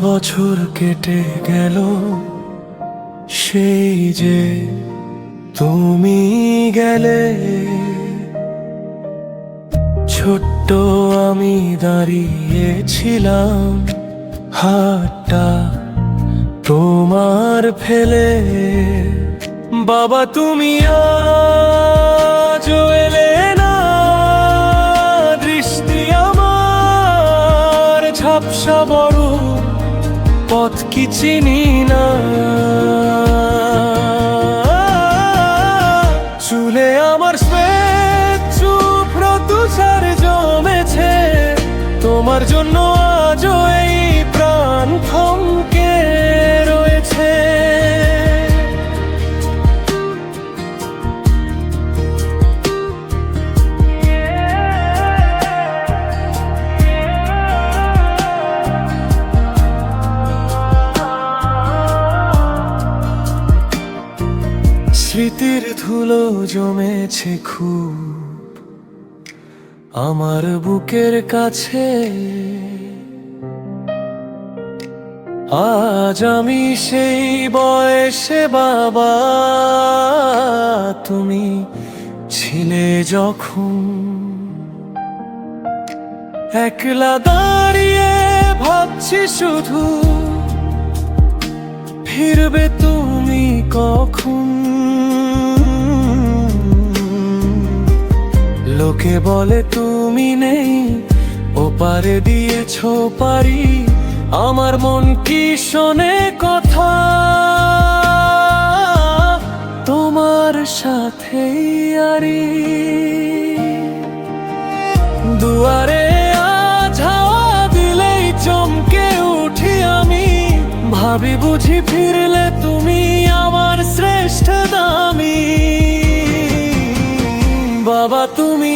বছর কেটে গেল, সেই যে তুমি গেলে। ছোট্ট আমি দাঁড়িয়েছিলাম, হাতটা তোমার ফেলে। বাবা তুমি আজও এলে না, দৃষ্টি আমার ঝাপসা বড়, পথ কি চিনি না। চুলে আমার শ্বেত শুভ্র তুষার জমেছে, তোমার জন্য আজও এই প্রাণ থমকে রয়েছে। স্মৃতির ধুলো জমেছে খুব আমার বুকের কাছে। আজ আমি সেই বয়সে বাবা, তুমি ছিলে যখন। একলা দাঁড়িয়ে ভাবছি শুধু, ফিরবে তুমি কখন। লোকে বলে তুমি নেই, ওপারে দিয়েছো পারি, আমার মন কি শোনে কথা। তোমার সাথেই আরি, দুয়ারে আজ হাওয়া দিলেই চমকে উঠি আমি। ভাবি বুঝি ফিরলে তুমি আমার শ্রেষ্ঠ দামি। বাবা তুমি